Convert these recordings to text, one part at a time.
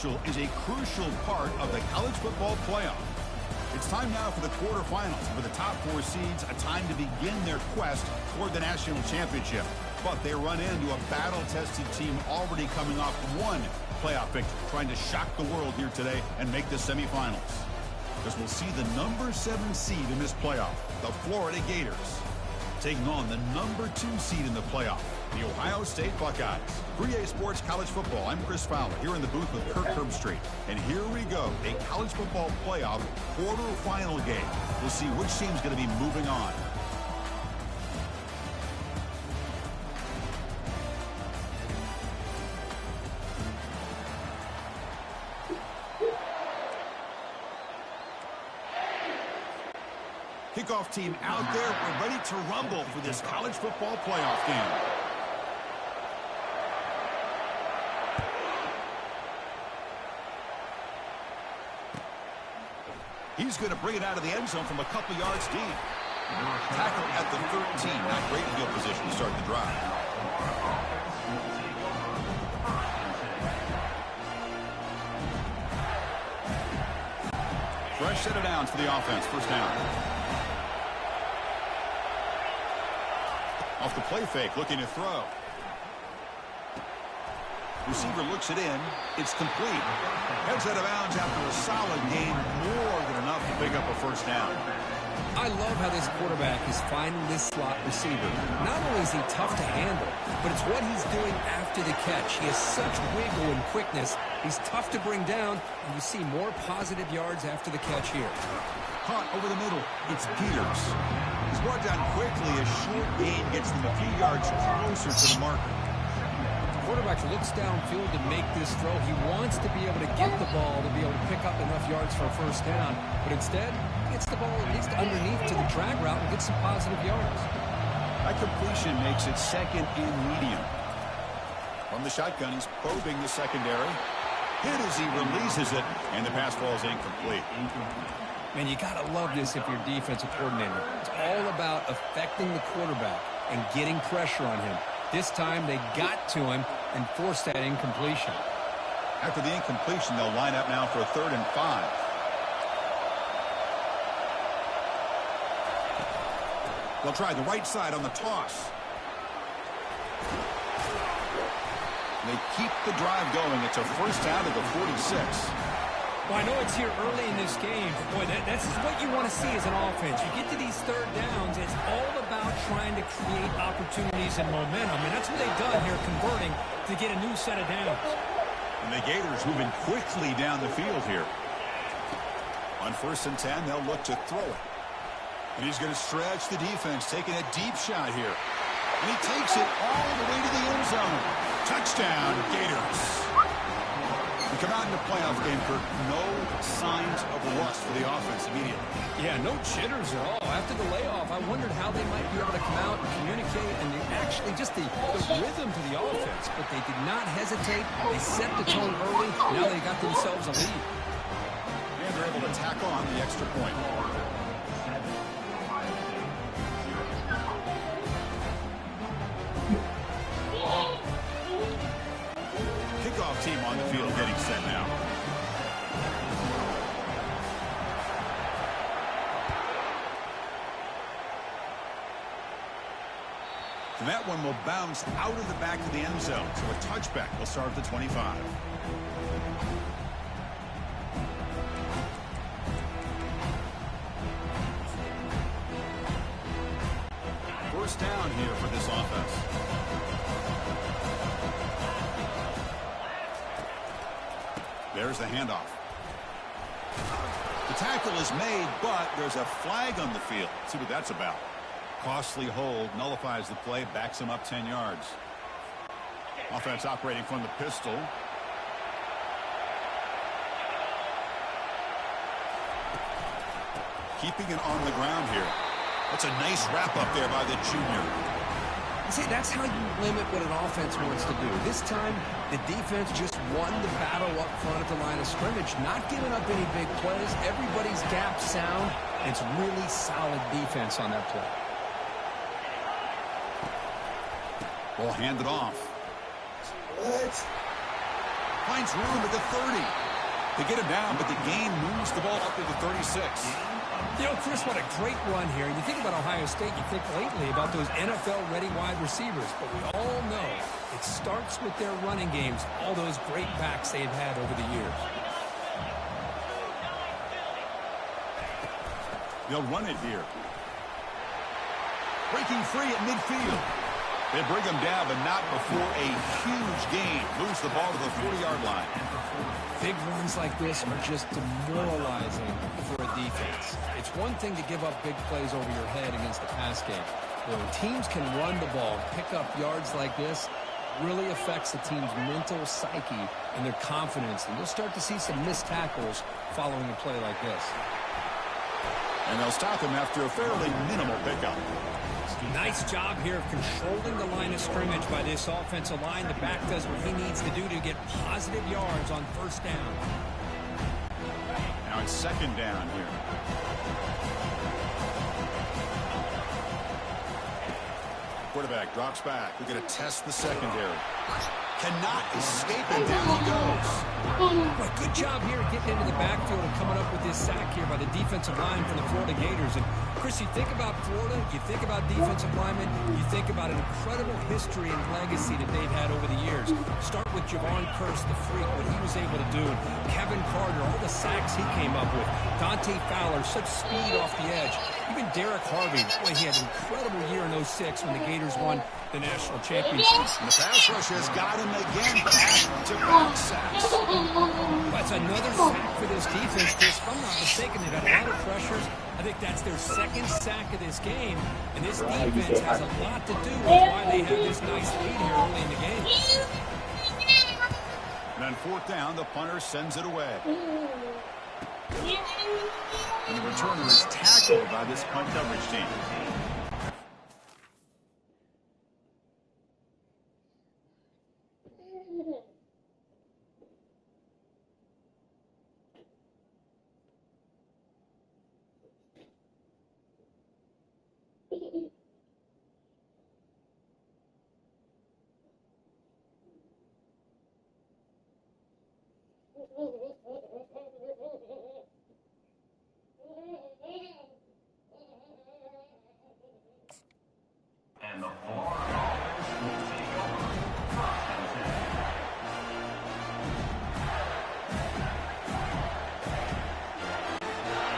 differential is a crucial part of the college football playoff. It's time now for the quarterfinals. For the top 4 seeds, a time to begin their quest toward the national championship. But they run into a battle-tested team already coming off one playoff victory, trying to shock the world here today and make the semifinals. As we'll see the number 7 seed in this playoff, the Florida Gators, taking on the number 2 seed in the playoff, the Ohio State Buckeyes. For EA Sports College Football, I'm Chris Fowler here in the booth with Kirk Herbstreit. And here we go, a college football playoff quarterfinal game. We'll see which team's going to be moving on. Kickoff team out there. We're ready to rumble for this college football playoff game. He's going to bring it out of the end zone from a couple yards deep. Tackle at the 13. Not great field position to start the drive. Fresh set of downs for the offense. First down. Off the play fake, looking to throw. Receiver looks it in. It's complete. Heads out of bounds after a solid gain. More than enough to pick up a first down. I love how this quarterback is finding this slot receiver. Not only is he tough to handle, but it's what he's doing after the catch. He has such wiggle and quickness. He's tough to bring down, and you see more positive yards after the catch here. Caught over the middle. It's Peters. He's brought down quickly. A short gain gets them a few yards closer to the marker. Quarterback looks downfield to make this throw. He wants to be able to get the ball to be able to pick up enough yards for a first down, but instead he gets the ball at least underneath to the drag route and gets some positive yards. That completion makes it second and medium. From the shotgun, he's probing the secondary. Hit as he releases it, and the pass falls incomplete. Man, you got to love this if you're a defensive coordinator. It's all about affecting the quarterback and getting pressure on him. This time they got to him and forced that incompletion. After the incompletion, they'll line up now for a 3rd and 5. They'll try the right side on the toss. They keep the drive going. It's a first down to the 46. Well, I know it's here early in this game, but boy, that's what you want to see as an offense. You get to these 3rd downs, it's all about trying to create opportunities and momentum, and that's what they've done here, converting to get a new set of downs. And the Gators moving quickly down the field here. On 1st and 10, they'll look to throw it. And he's going to stretch the defense, taking a deep shot here. And he takes it all the way to the end zone. Touchdown, Gators. We come out in the playoff game, Kirk. No signs of rust for the offense immediately. Yeah, no jitters at all. After the layoff, I wondered how they might be able to come out and communicate and actually just the rhythm to the offense. But they did not hesitate. They set the tone early. Now they got themselves a lead. And they're able to tack on the extra point. Kickoff team on the field getting set now. And that one will bounce out of the back of the end zone. So a touchback will start at the 25. First down here for this offense. There's the handoff. The tackle is made, but there's a flag on the field. Let's see what that's about. Costly hold, nullifies the play, backs him up 10 yards. Offense operating from the pistol. Keeping it on the ground here. That's a nice wrap up there by the junior. See, that's how you limit what an offense wants to do. This time, the defense just won the battle up front at the line of scrimmage, not giving up any big plays. Everybody's gap sound. It's really solid defense on that play. Ball handed off. Finds room at the 30. They get him down, but the gain moves the ball up to the 36. You know, Chris, what a great run here. You think about Ohio State, you think lately about those NFL-ready wide receivers. But we all know it starts with their running games, all those great backs they've had over the years. They'll run it here. Breaking free at midfield. They bring him down, but not before a huge gain. Moves the ball to the 40-yard line. Big runs like this are just demoralizing for a defense. It's one thing to give up big plays over your head against the pass game. But when teams can run the ball, pick up yards like this, really affects the team's mental psyche and their confidence. And you'll start to see some missed tackles following a play like this. And they'll stop him after a fairly minimal pickup. Nice job here of controlling the line of scrimmage by this offensive line. The back does what he needs to do to get positive yards on first down. Now it's second down here. Quarterback drops back. We're going to test the secondary. Cannot escape, and down he goes. Boy, good job here getting into the backfield and coming up with this sack here by the defensive line for the Florida Gators. And Chris, you think about Florida, you think about defensive linemen, you think about an incredible history and legacy that they've had over the years. Start with Javon Kearse, the freak, what he was able to do. Kevin Carter, all the sacks he came up with. Dante Fowler, such speed off the edge. Even Derek Harvey, boy, he had an incredible year in 06 when the Gators won the national championship. And the pass rush has got him again, back-to-back sacks. That's another sack for this defense, Chris. If I'm not mistaken, they've had a lot of pressures. I think that's their second sack of this game. And this defense has a lot to do with why they have this nice lead here early in the game. And on fourth down, the punter sends it away. And the returner is tackled by this punt coverage team. And the Florida will take over first and 10.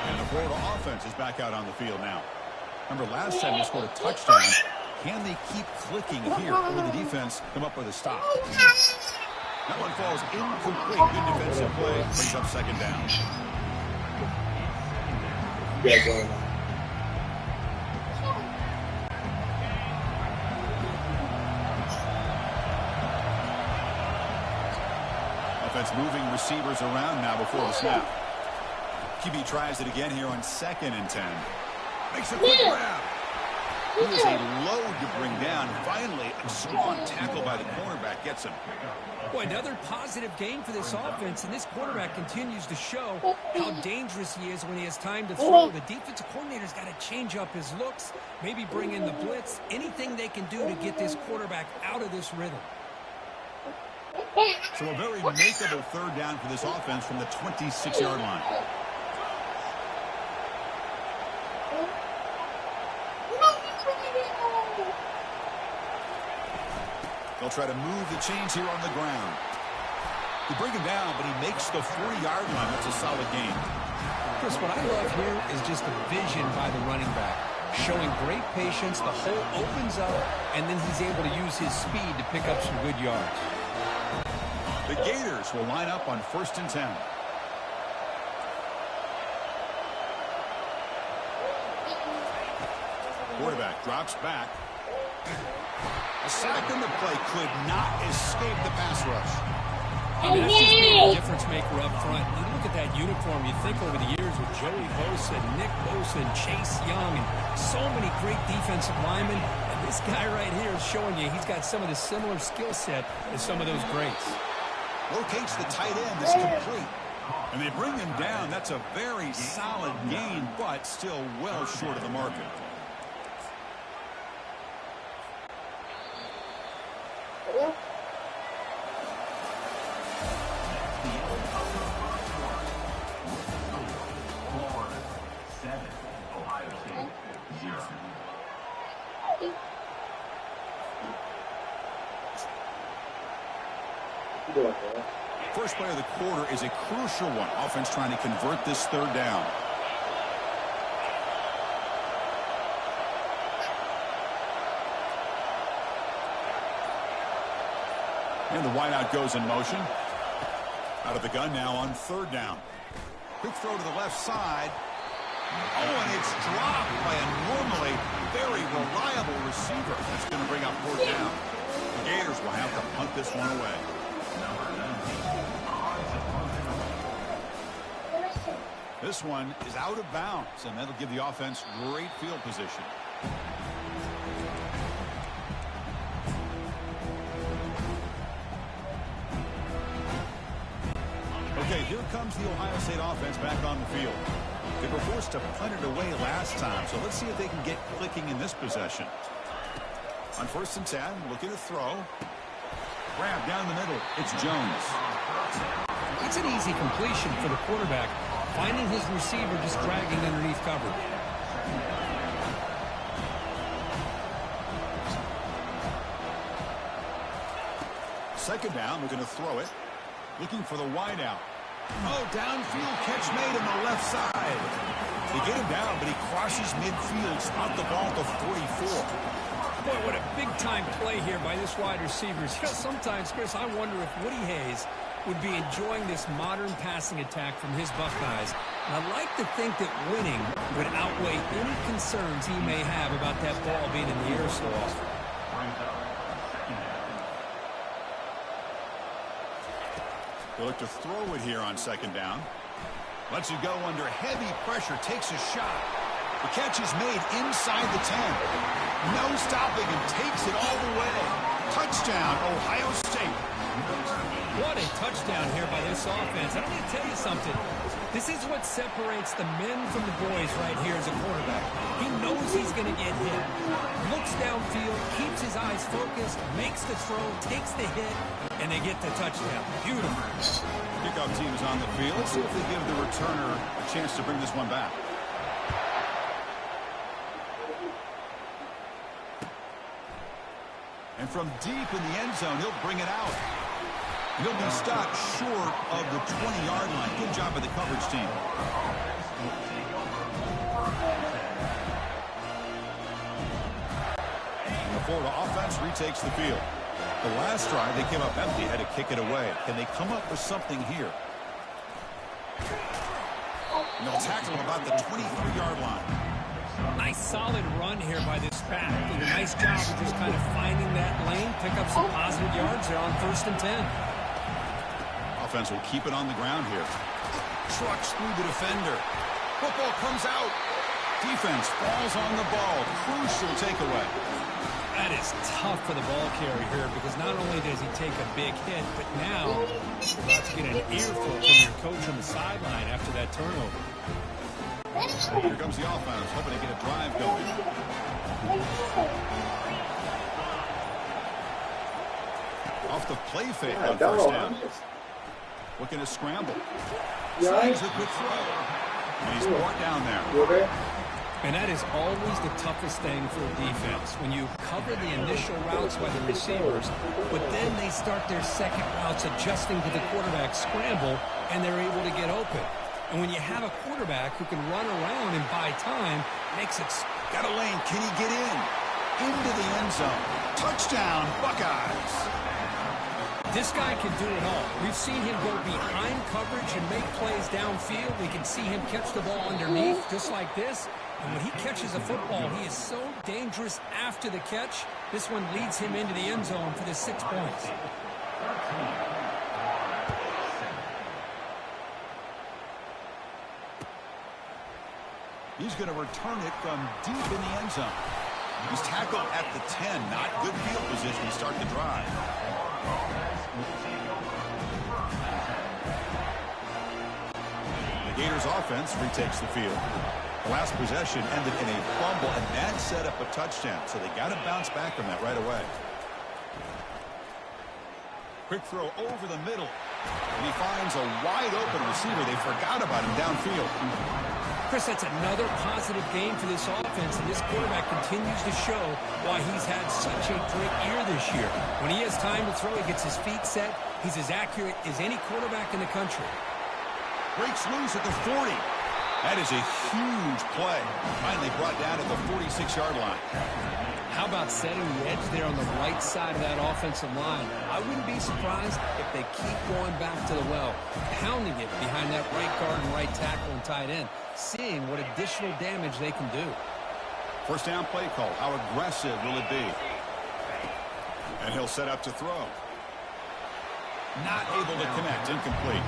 And the Florida offense is back out on the field now. Remember, last time they scored a touchdown. Can they keep clicking here, or will the defense come up with a stop? That one falls incomplete. Good defensive play. Brings up second down. Offense moving receivers around now before the snap. QB tries it again here on 2nd and 10. Makes a quick grab. He is a load to bring down. Finally, a strong tackle by the cornerback gets him. Boy, another positive game for this offense, and this quarterback continues to show how dangerous he is when he has time to throw. The defensive coordinator's got to change up his looks, maybe bring in the blitz, anything they can do to get this quarterback out of this rhythm. So a very makeable third down for this offense from the 26-yard line. They'll try to move the chains here on the ground. They bring him down, but he makes the 40-yard line. That's a solid gain. Chris, what I love here is just the vision by the running back. Showing great patience, the hole opens up, and then he's able to use his speed to pick up some good yards. The Gators will line up on 1st and 10. Quarterback drops back. A sack on the play could not escape the pass rush. I mean, that's just being a difference maker up front. You look at that uniform, you think over the years with Joey Bosa, Nick Bosa, and Chase Young, and so many great defensive linemen. And this guy right here is showing you he's got some of the similar skill set as some of those greats. Locates the tight end, is complete. And they bring him down. That's a very solid gain, but still well short of the market. first play of the quarter is a crucial one. Offense trying to convert this third down. And the wideout goes in motion. Out of the gun now on third down. Quick throw to the left side. Oh, and it's dropped by a normally very reliable receiver. That's going to bring up fourth down. The Gators will have to punt this one away. This one is out of bounds, and that'll give the offense great field position. Okay, here comes the Ohio State offense back on the field. They were forced to punt it away last time, so let's see if they can get clicking in this possession. On 1st and 10, looking to throw. Grab down the middle. It's Jones. It's an easy completion for the quarterback, finding his receiver just dragging underneath cover. Second down, looking to throw it. Looking for the wideout. Oh, downfield catch made on the left side. They get him down, but he crosses midfield, spot the ball to 44. Boy, what a big-time play here by this wide receiver. You know, sometimes, Chris, I wonder if Woody Hayes would be enjoying this modern passing attack from his Buckeyes. And I'd like to think that winning would outweigh any concerns he may have about that ball being in the air so often. They look to throw it here on second down. Lets it go under heavy pressure. Takes a shot. The catch is made inside the 10. No stopping and takes it all the way. Touchdown, Ohio State. What a touchdown here by this offense. I'm going to tell you something. This is what separates the men from the boys right here as a quarterback. He knows he's going to get hit. Looks downfield, keeps his eyes focused, makes the throw, takes the hit, and they get the touchdown. Beautiful. Kickoff team is on the field. Let's see if they give the returner a chance to bring this one back. And from deep in the end zone, he'll bring it out. He'll be stopped short of the 20-yard line. Good job by the coverage team. And the Florida offense retakes the field. The last drive, they came up empty, had to kick it away. Can they come up with something here? And they'll tackle him about the 23-yard line. Nice solid run here by this back. Did a nice job of just kind of finding that lane, pick up some positive yards there on 1st and 10. Offense will keep it on the ground here. Trucks through the defender. Football comes out. Defense falls on the ball. Crucial takeaway. That is tough for the ball carrier here because not only does he take a big hit, but now he's about to get an earful from your coach on the sideline after that turnover. Here comes the offense, hoping to get a drive going. Off the play fake on 1st down. Looking to scramble. Slides a quick throw. And he's brought down there. And that is always the toughest thing for a defense, when you cover the initial routes by the receivers, but then they start their second routes adjusting to the quarterback scramble, and they're able to get open. And when you have a quarterback who can run around and buy time, makes it... Got a lane. Can he get in? Into the end zone. Touchdown, Buckeyes. This guy can do it all. We've seen him go behind coverage and make plays downfield. We can see him catch the ball underneath, just like this. And when he catches a football, he is so dangerous after the catch. This one leads him into the end zone for the 6 points. He's going to return it from deep in the end zone. He's tackled at the 10. Not good field position to start the drive. The Gators offense retakes the field. The last possession ended in a fumble, and that set up a touchdown. So they got to bounce back from that right away. Quick throw over the middle. And he finds a wide-open receiver. They forgot about him downfield. Chris, that's another positive game for this offense, and this quarterback continues to show why he's had such a great year this year. When he has time to throw, he gets his feet set. He's as accurate as any quarterback in the country. Breaks loose at the 40. That is a huge play. Finally brought down at the 46-yard line. How about setting the edge there on the right side of that offensive line? I wouldn't be surprised if they keep going back to the well, pounding it behind that right guard and right tackle and tight end, seeing what additional damage they can do. First down play call. How aggressive will it be? And he'll set up to throw. Not able to connect. Incomplete.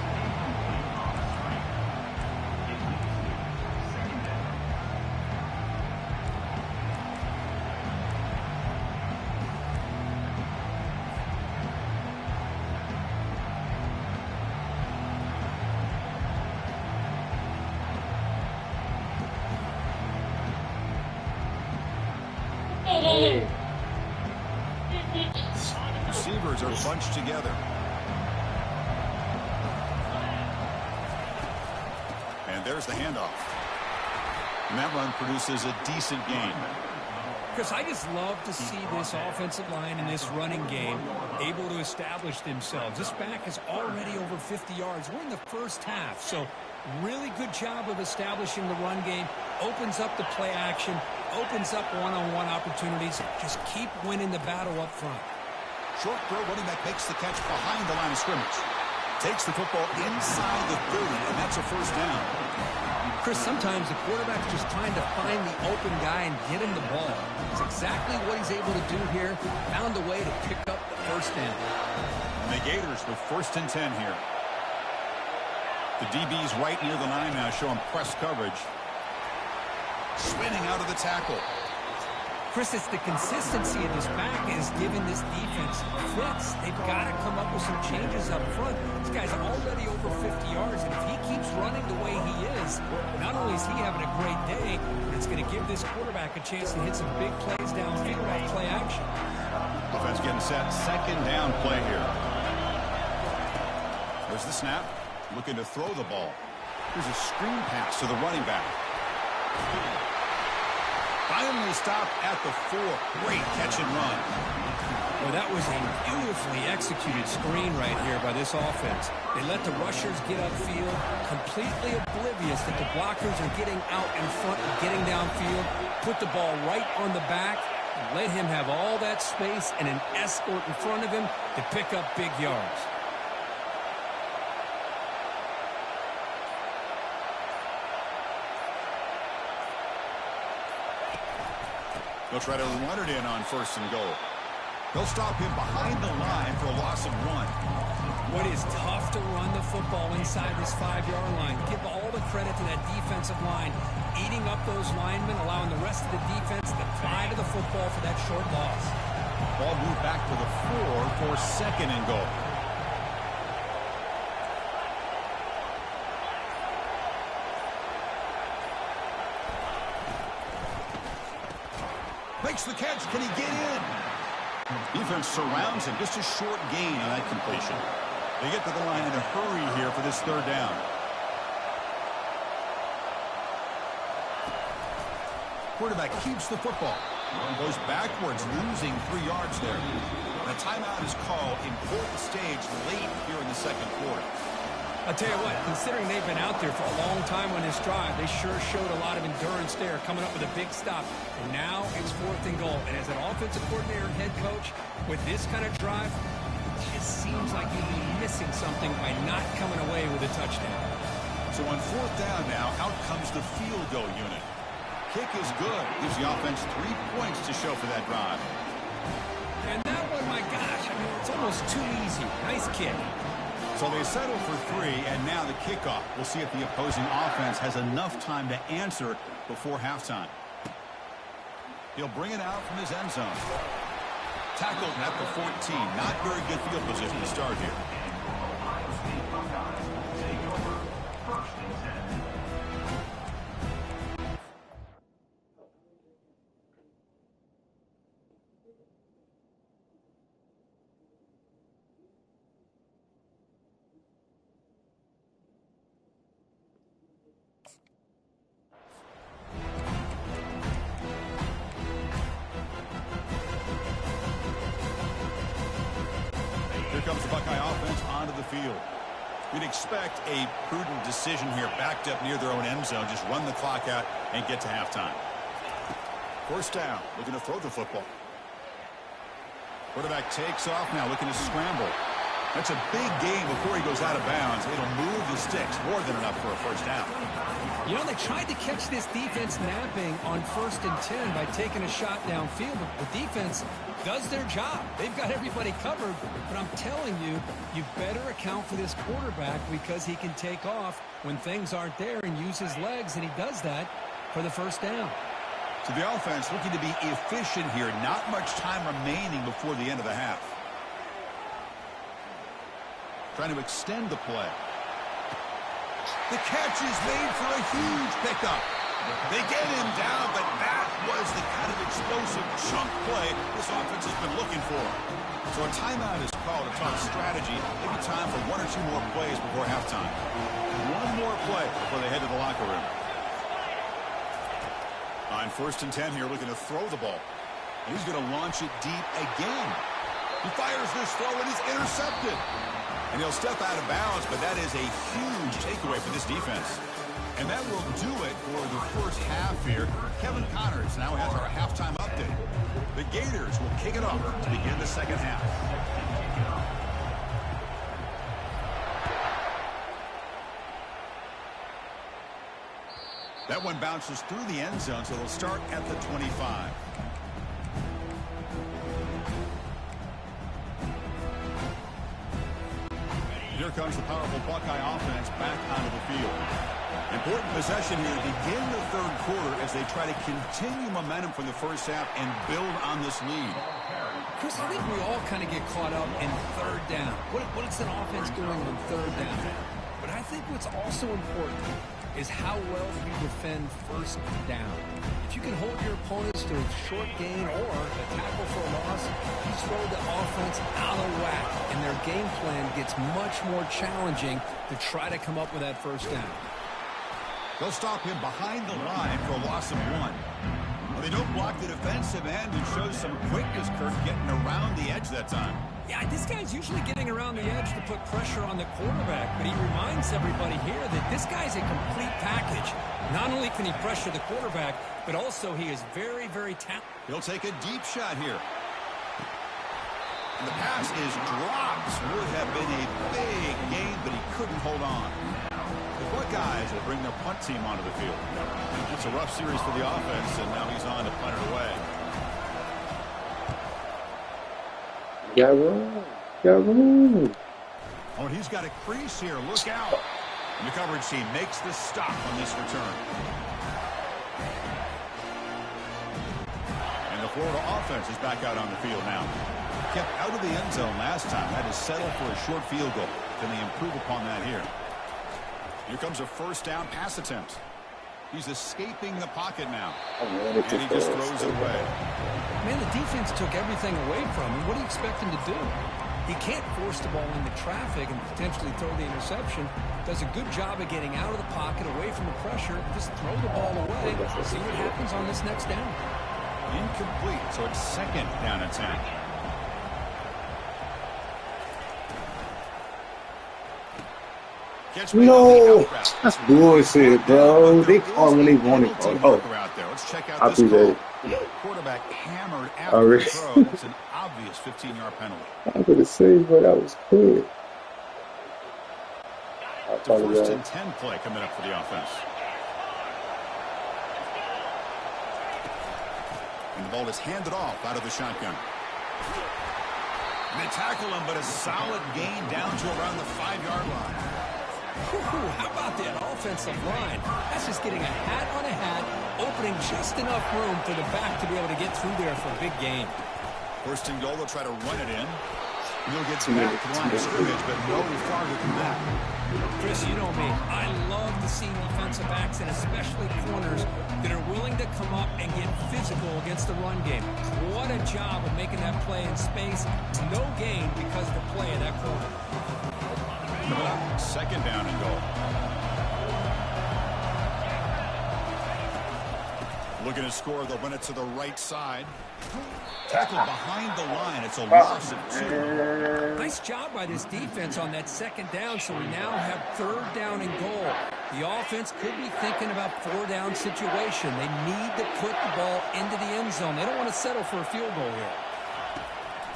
Receivers are bunched together. And there's the handoff. And that run produces a decent gain. Chris, I just love to see this offensive line in this running game able to establish themselves. This back is already over 50 yards. We're in the first half, so really good job of establishing the run game. Opens up the play action, opens up one-on-one opportunities. Just keep winning the battle up front. Short throw, running back makes the catch behind the line of scrimmage. Takes the football inside the 30, and that's a first down. Chris, sometimes the quarterback's just trying to find the open guy and get him the ball. It's exactly what he's able to do here. Found a way to pick up the first down. The Gators with 1st and 10 here. The DB's right near the line now, showing press coverage. Spinning out of the tackle. Chris, it's the consistency of this back is giving this defense fits. They've got to come up with some changes up front. This guy's already over 50 yards, and if he keeps running the way he is, not only is he having a great day, but it's going to give this quarterback a chance to hit some big plays downfield off play action. Defense getting set. Second down play here. There's the snap. Looking to throw the ball. Here's a screen pass to the running back. Finally stopped at the 4. Great catch and run. Well, that was a beautifully executed screen right here by this offense. They let the rushers get upfield, completely oblivious that the blockers are getting out in front and getting downfield. Put the ball right on the back, let him have all that space and an escort in front of him to pick up big yards. They'll try to run it in on 1st and goal. They'll stop him behind the line for a loss of 1. What is tough to run the football inside this 5-yard line. Give all the credit to that defensive line, eating up those linemen, allowing the rest of the defense to fly to the football for that short loss. Ball moved back to the 4 for 2nd and goal. Makes the catch. Can he get in? Defense surrounds him. Just a short gain on that completion. They get to the line in a hurry here for this 3rd down. Quarterback keeps the football. Goes backwards, losing 3 yards there. The timeout is called. Important stage late here in the 2nd quarter. I'll tell you what, considering they've been out there for a long time on this drive, they sure showed a lot of endurance there, coming up with a big stop. And now it's 4th and goal. And as an offensive coordinator and head coach, with this kind of drive, it just seems like you'd be missing something by not coming away with a touchdown. So on 4th down now, out comes the field goal unit. Kick is good. Gives the offense 3 points to show for that drive. And that one, my gosh, I mean, it's almost too easy. Nice kick. So they settle for 3, and now the kickoff. We'll see if the opposing offense has enough time to answer before halftime. He'll bring it out from his end zone. Tackled at the 14. Not very good field position to start here. of the field. We'd expect a prudent decision here, backed up near their own end zone. Just run the clock out and get to halftime. First down, looking to throw the football. Quarterback takes off now, looking to scramble. That's a big gain before he goes out of bounds. It'll move the sticks, more than enough for a first down. You know, they tried to catch this defense napping on 1st and 10 by taking a shot downfield, but the defense does their job. They've got everybody covered, but I'm telling you, you better account for this quarterback because he can take off when things aren't there and use his legs, and he does that for the first down. So the offense looking to be efficient here. Not much time remaining before the end of the half. Trying to extend the play. The catch is made for a huge pickup. They get him down, but that was the kind of explosive chunk play this offense has been looking for. So a timeout is called to talk strategy. Maybe time for 1 or 2 more plays before halftime. One more play before they head to the locker room. On 1st and 10 here, looking to throw the ball. He's going to launch it deep again. He fires this throw and is intercepted. And he'll step out of bounds, but that is a huge takeaway for this defense. And that will do it for the first half here. Kevin Connors now has our halftime update. The Gators will kick it off to begin the second half. That one bounces through the end zone, so they'll start at the 25. Here comes the powerful Buckeye offense back onto the field. Important possession here to begin the third quarter as they try to continue momentum from the first half and build on this lead. Chris, I think we all kind of get caught up in third down. What is an offense doing on third down? But I think what's also important is how well you defend first down. If you can hold your opponents to a short gain or a tackle for a loss, you throw the offense out of whack, and their game plan gets much more challenging to try to come up with that first down. They'll stop him behind the line for a loss of 1. Well, they don't block the defensive end and show some quickness, Kirk, getting around the edge that time. Yeah, this guy's usually getting around the edge to put pressure on the quarterback, but he reminds everybody here that this guy's a complete package. Not only can he pressure the quarterback, but also he is very, very talented. He'll take a deep shot here. And the pass is dropped. Would have been a big gain, but he couldn't hold on. The Buckeyes will bring their punt team onto the field. It's a rough series for the offense, and now he's on to punt it away. Got room. Oh, and he's got a crease here. Look out. And the coverage team makes the stop on this return. And the Florida offense is back out on the field now. Kept out of the end zone last time. Had to settle for a short field goal. Can they improve upon that here? Here comes a first down pass attempt. He's escaping the pocket now. And he just throws it away. Man, the defense took everything away from him. What do you expect him to do? He can't force the ball into traffic and potentially throw the interception. Does a good job of getting out of the pocket, away from the pressure. Just throw the ball away. See what happens on this next down. Incomplete, so it's second down and 10. No, that's bullshit, bro. They call when they want it. Oh, let's check out I this appreciate call. it. Quarterback hammered after the throw. It's an obvious 15-yard penalty. I could have saved, but that was quick. I It's a first apologize. and 10 play coming up for the offense. And the ball is handed off out of the shotgun. And they tackle him, but a solid gain down to around the 5-yard line. How about that offensive line? That's just getting a hat on a hat, opening just enough room for the back to be able to get through there for a big gain. First and goal, they'll try to run it in. He'll get back to the line of scrimmage, but no farther than that. Chris, you know me. I love to see defensive backs and especially corners that are willing to come up and get physical against the run game. What a job of making that play in space. No gain because of the play of that corner. Second down and goal. Looking to score, they'll run it to the right side. Tackled behind the line. It's a loss of 2. Nice job by this defense on that second down, so we now have 3rd down and goal. The offense could be thinking about 4-down situation. They need to put the ball into the end zone. They don't want to settle for a field goal here.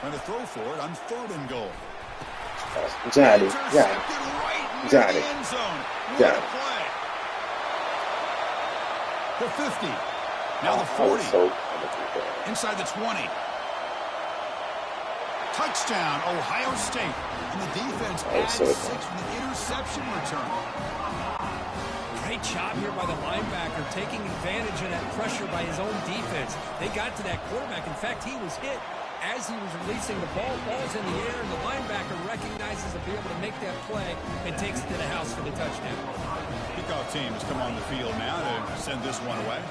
Trying to throw for it on 3rd and goal. Got it. Intercepted right near Got the it. end zone. Got What a it. play. The 50. Now the I 40. was so Inside the 20. Touchdown, Ohio State. And the defense adds 6 from the interception return. Great job here by the linebacker, taking advantage of that pressure by his own defense. They got to that quarterback. In fact, he was hit as he was releasing the ball. Ball's in the air, and the linebacker recognizes to be able to make that play and takes it to the house for the touchdown. Kickoff team has come on the field now to send this one away.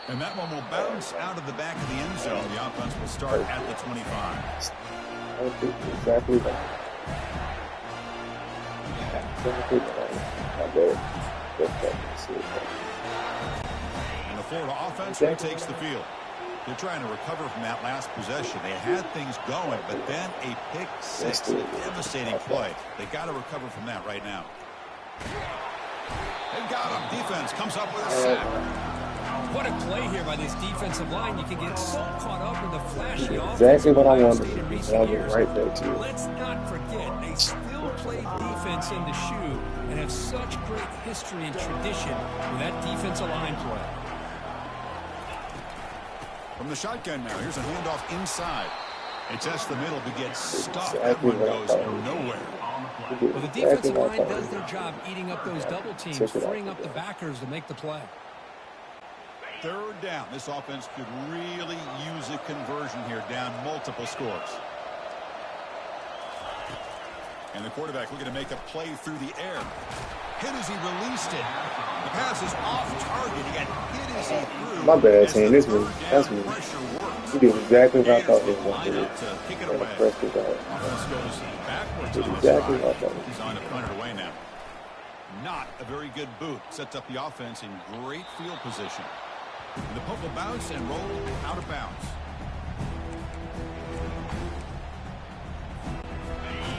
And that one will bounce out of the back of the end zone. The offense will start at the 25. exactly that. And the Florida offense takes the field. They're trying to recover from that last possession. They had things going, but then a pick six, a devastating play. They got to recover from that right now. They got him. Defense comes up with a sack. What a play here by this defensive line. You can get so caught up in the flashy offense. Exactly what I wanted. In recent That was years. right there, too. Let's not forget, they still play defense in the shoe and have such great history and tradition with that defensive line play. From the shotgun now, here's a handoff inside. It tests the middle, but gets stopped. That one goes nowhere. Well, the defensive line does their job eating up those double teams, freeing up the backers to make the play. 3rd down. This offense could really use a conversion here, down multiple scores. And the quarterback looking to make a play through the air. Hit as he released it. The pass is off target. He got hit as he threw. My bad, team. This was, that's me. You did exactly what I thought it was going to do. Kick it And away. the press was out. Offense goes backwards Did on this exactly drive. what I thought. He's on to punt it away now. Not a very good boot. Sets up the offense in great field position. And the punt will bounce and roll out of bounds.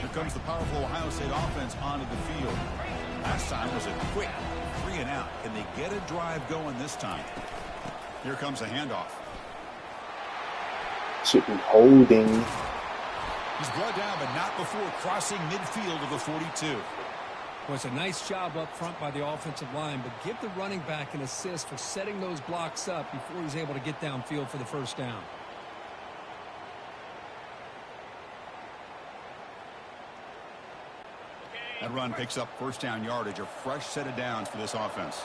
Here comes the powerful Ohio State offense onto the field. Last time was a quick 3 and out. Can they get a drive going this time? Here comes a handoff. Should be holding. He's brought down, but not before crossing midfield of the 42. Well, it's a nice job up front by the offensive line, but give the running back an assist for setting those blocks up before he's able to get downfield for the first down. That run picks up 1st down yardage, a fresh set of downs for this offense.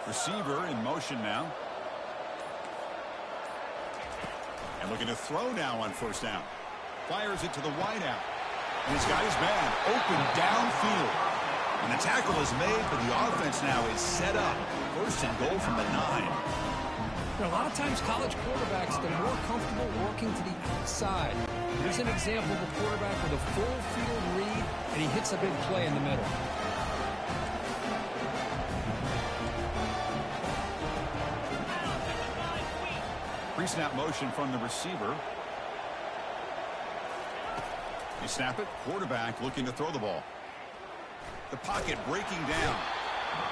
Receiver in motion now. And looking to throw now on 1st down. Fires it to the wideout. And he's got his man open downfield. And the tackle is made, but the offense now is set up. 1st and goal from the 9. A lot of times college quarterbacks, they're more comfortable working to the outside. Here's an example of a quarterback with a full field read, and he hits a big play in the middle. Pre-snap motion from the receiver. They snap it. Quarterback looking to throw the ball. The pocket breaking down.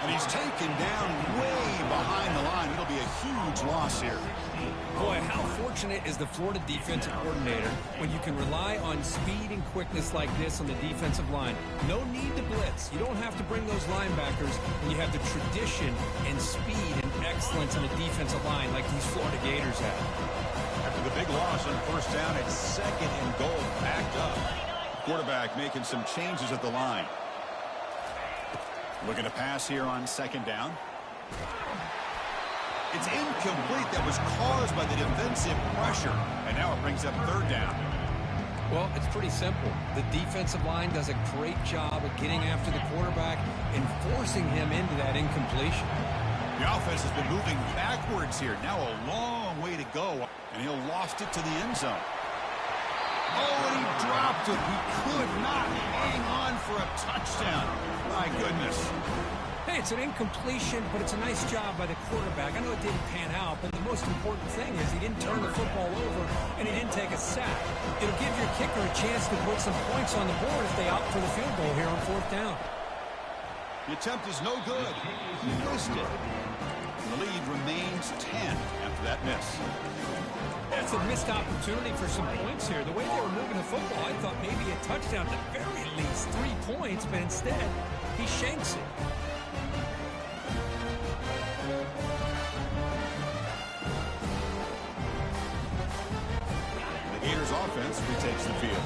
And he's taken down way behind the line. It'll be a huge loss here. Boy, how fortunate is the Florida defensive coordinator when you can rely on speed and quickness like this on the defensive line. No need to blitz. You don't have to bring those linebackers when you have the tradition and speed and excellence on the defensive line like these Florida Gators have. After the big loss on 1st down, it's 2nd and goal, backed up. Quarterback making some changes at the line. Looking to pass here on 2nd down. It's incomplete. That was caused by the defensive pressure. And now it brings up 3rd down. Well, it's pretty simple. The defensive line does a great job of getting after the quarterback and forcing him into that incompletion. The offense has been moving backwards here. Now a long way to go. And he'll lost it to the end zone. Oh, and he dropped it. He could not hang on for a touchdown. My goodness. Hey, it's an incompletion, but it's a nice job by the quarterback. I know it didn't pan out, but the most important thing is he didn't turn the football over and he didn't take a sack. It'll give your kicker a chance to put some points on the board if they opt for the field goal here on 4th down. The attempt is no good. He missed it. And the lead remains 10 after that miss. That's a missed opportunity for some points here. The way they were moving the football, I thought maybe a touchdown, at the very least 3 points, but instead he shanks it. The Gators offense retakes the field.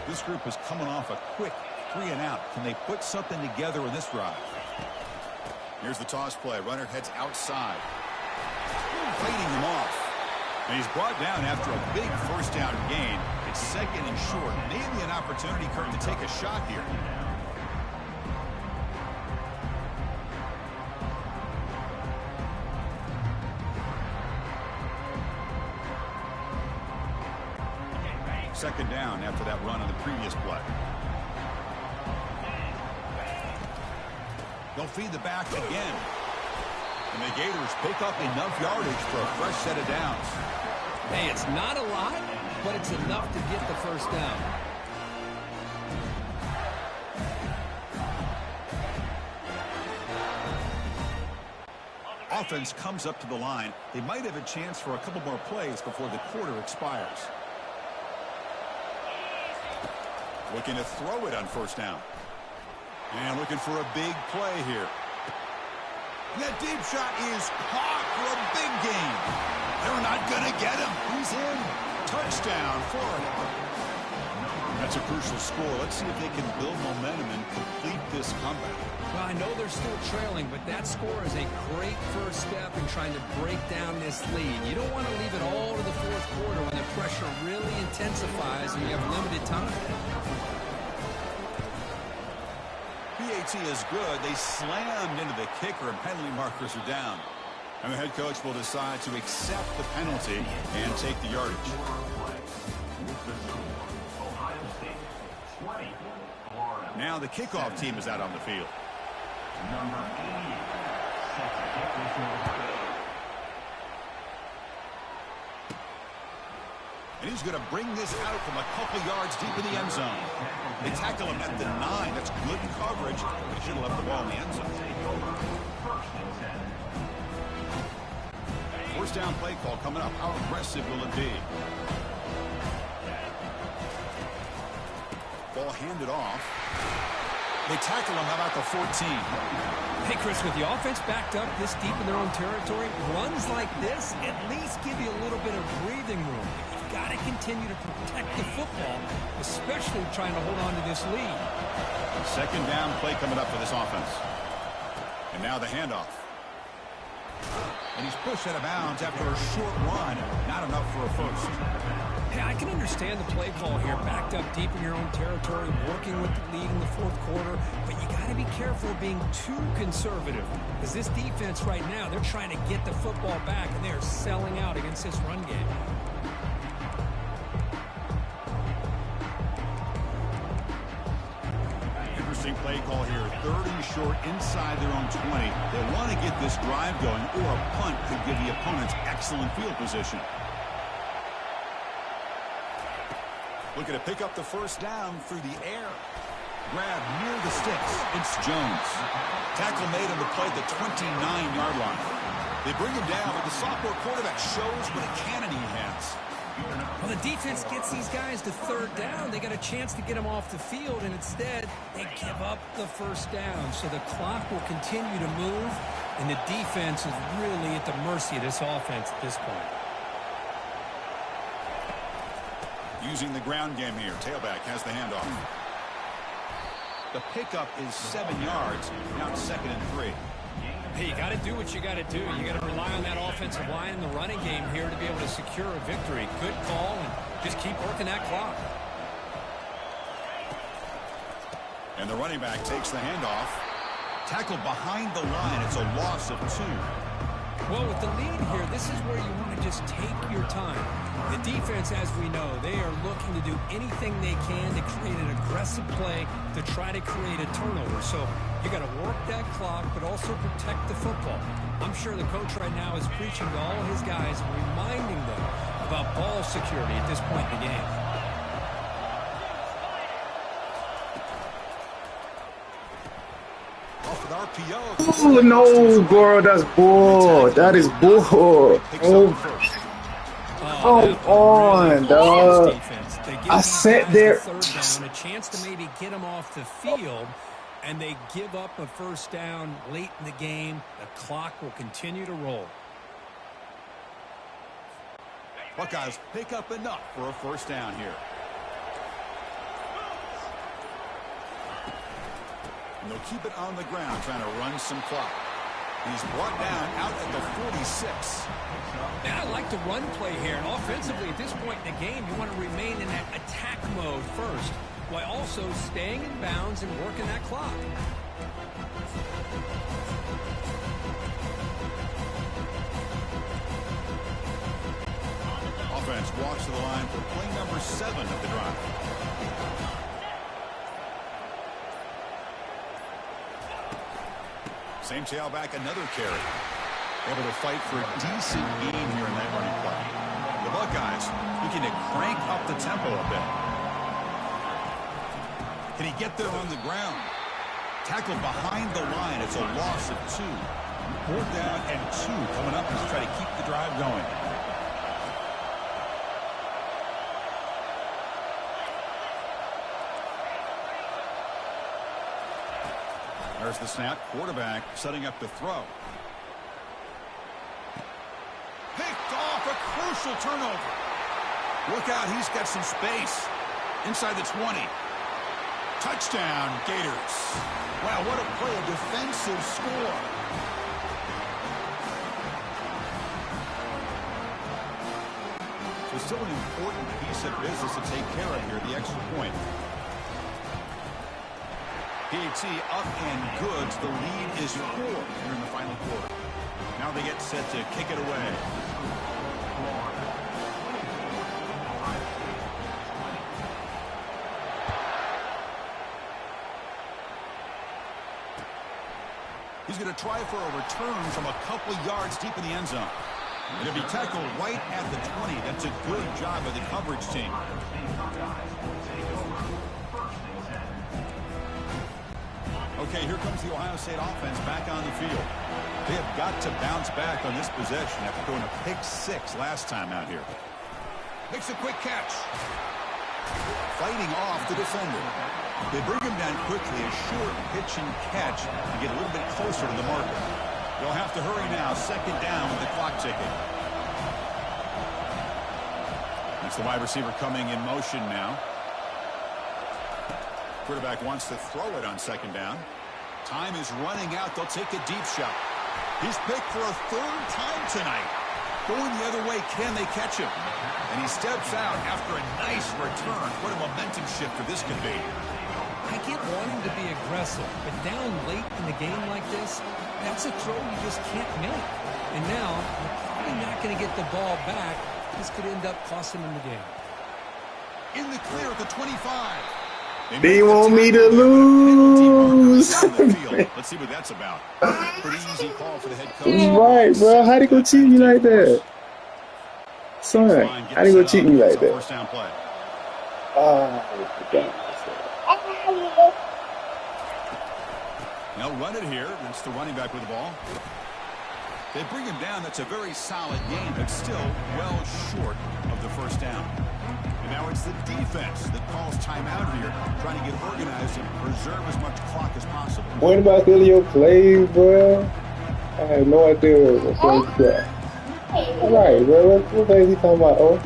This group is coming off a quick 3-and-out. Can they put something together in this drive? Here's the toss play. Runner heads outside. Fading him off. And he's brought down after a big first down gain. It's 2nd and short. Maybe an opportunity, Kurt, to take a shot here. Second down after that run on the previous play. They'll feed the back again. And the Gators pick up enough yardage for a fresh set of downs. Hey, it's not a lot, but it's enough to get the first down. Offense comes up to the line. They might have a chance for a couple more plays before the quarter expires. Looking to throw it on first down. And looking for a big play here. And that deep shot is caught for a big gain. They're not going to get him. He's in. Touchdown, Florida. That's a crucial score. Let's see if they can build momentum and complete this comeback. Well, I know they're still trailing, but that score is a great first step in trying to break down this lead. You don't want to leave it all to the 4th quarter when the pressure really intensifies and you have limited time. PAT is good. They slammed into the kicker and penalty markers are down. And the head coach will decide to accept the penalty and take the yardage. Now the kickoff team is out on the field. Number 88, set to kick the field goal. And he's going to bring this out from a couple yards deep in the end zone. They tackle him at the 9. That's good coverage. They should have left the ball in the end zone. First down play call coming up. How aggressive will it be? Ball handed off. They tackle him about the 14. Hey, Chris, with the offense backed up this deep in their own territory, runs like this at least give you a little bit of breathing room. You've got to continue to protect the football, especially trying to hold on to this lead. Second down play coming up for this offense. And now the handoff. And he's pushed out of bounds after a short run. Not enough for a first. Hey, I can understand the play call here, backed up deep in your own territory, working with the lead in the 4th quarter, but you got to be careful of being too conservative, because this defense right now, they're trying to get the football back, and they're selling out against this run game. Interesting play call here. 3rd and short inside their own 20. They want to get this drive going, or a punt could give the opponents excellent field position. Looking to pick up the first down through the air. Grab near the sticks. It's Jones. Tackle made on the play at the 29-yard line. They bring him down, but the sophomore quarterback shows what a cannon he has. Well, the defense gets these guys to 3rd down. They got a chance to get them off the field, and instead they give up the first down. So the clock will continue to move, and the defense is really at the mercy of this offense at this point. Using the ground game here. Tailback has the handoff. The pickup is 7 yards. Now it's 2nd and 3. Hey, you got to do what you got to do. You got to rely on that offensive line in the running game here to be able to secure a victory. Good call, and just keep working that clock. And the running back takes the handoff. Tackled behind the line. It's a loss of 2. Well, with the lead here, this is where you want to just take your time. The defense, as we know, they are looking to do anything they can to create an aggressive play to try to create a turnover. So you got to work that clock, but also protect the football. I'm sure the coach right now is preaching to all his guys and reminding them about ball security at this point in the game. Oh, no, bro. That's bull. That is bull. Oh, come on, dog. I sat there. Third down, a chance to maybe get them off the field, and they give up a first down late in the game. The clock will continue to roll. Buckeyes pick up enough for a first down here. And they'll keep it on the ground, trying to run some clock. He's brought down out at the 46. Yeah, I like the run play here. And offensively, at this point in the game, you want to remain in that attack mode first, while also staying in bounds and working that clock. Offense walks to the line for play number 7 of the drive. Same tailback, another carry. Able to fight for a decent gain here in that running play. The Buckeyes looking to crank up the tempo a bit. Can he get there on the ground? Tackled behind the line. It's a loss of 2. 4th down and 2 coming up as they try to keep the drive going. There's the snap. Quarterback setting up the throw. Picked off, a crucial turnover. Look out, he's got some space. Inside the 20. Touchdown, Gators. Wow, what a play, a defensive score. So still an important piece of business to take care of here, the extra point. PAT up and good. The lead is 4 here in the final quarter. Now they get set to kick it away. He's going to try for a return from a couple of yards deep in the end zone. It'll be tackled right at the 20. That's a good job by the coverage team. Okay, here comes the Ohio State offense back on the field. They have got to bounce back on this possession after throwing a pick 6 last time out here. Makes a quick catch. Fighting off the defender. They bring him down quickly, a short pitch and catch to get a little bit closer to the marker. They'll have to hurry now. 2nd down with the clock ticking. That's the wide receiver coming in motion now. Quarterback wants to throw it on 2nd down. Time is running out. They'll take a deep shot. He's picked for a 3rd time tonight. Going the other way, can they catch him? And he steps out after a nice return. What a momentum shifter this could be. I get wanting to be aggressive, but down late in the game like this, that's a throw you just can't make. And now, you're probably not going to get the ball back. This could end up costing them the game. In the clear at the 25. They want me to lose. Let's see what that's about. Pretty easy call for the head coach. Right, bro. How'd he go cheat me like that? Son, how'd he go cheat me like that? First down play. They'll run it here. It's the running back with the ball. They bring him down. That's a very solid game, but still well short of the first down. And now it's the defense that calls timeout here, trying to get organized and preserve as much clock as possible. What about your plays, bro? I have no idea what plays you got. All right, bro. What plays he talking about? Oh,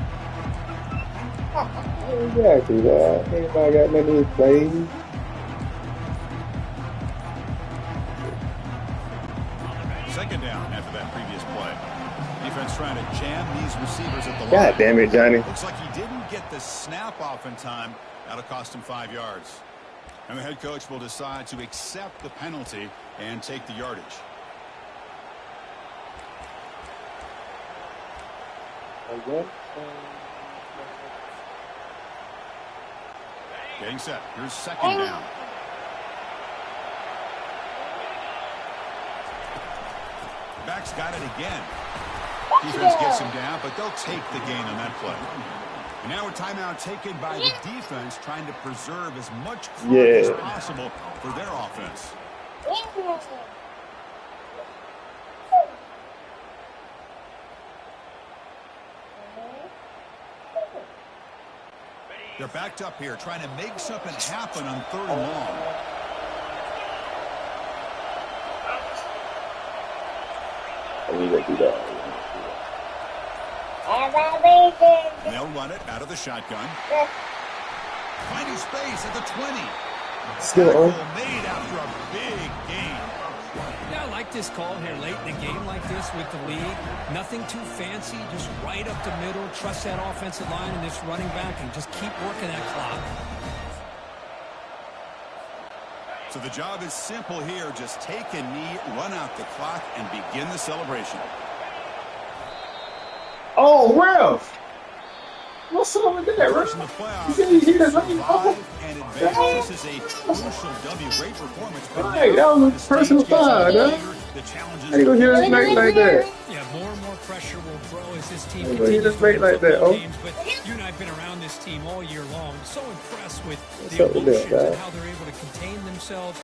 exactly, bro. Anybody got many plays? Second down after that previous play. Defense trying to jam these receivers at the line. God damn it, Johnny. Looks like he didn't get the snap off in time. That'll cost him 5 yards. And the head coach will decide to accept the penalty and take the yardage. Again? Getting set. Here's second down. Back's got it again. Defense gets him down, but they'll take the gain on that play. And now a timeout taken by the defense, trying to preserve as much clock as possible for their offense. They're backed up here, trying to make something happen on 3rd and long. They'll run it out of the shotgun. Finding space at the 20. Still Made after a big gain. Yeah, I like this call here late in the game like this with the lead. Nothing too fancy, just right up the middle. Trust that offensive line and this running back and just keep working that clock. So the job is simple here. Just take a knee, run out the clock, and begin the celebration. Oh, Ralph! What's up with that, First in the Ralph? playoffs, You see that? survive and advance. This is a crucial W. Great performance. But Right, that was a personal foul, huh? How you gonna hear this late like that? Yeah, more and more pressure will grow as this team How you gonna hear continues this to late like that, oh? games. But you and I have been around this team all year long. So impressed with What's the up with that, emotions and guy? how they're able to contain themselves.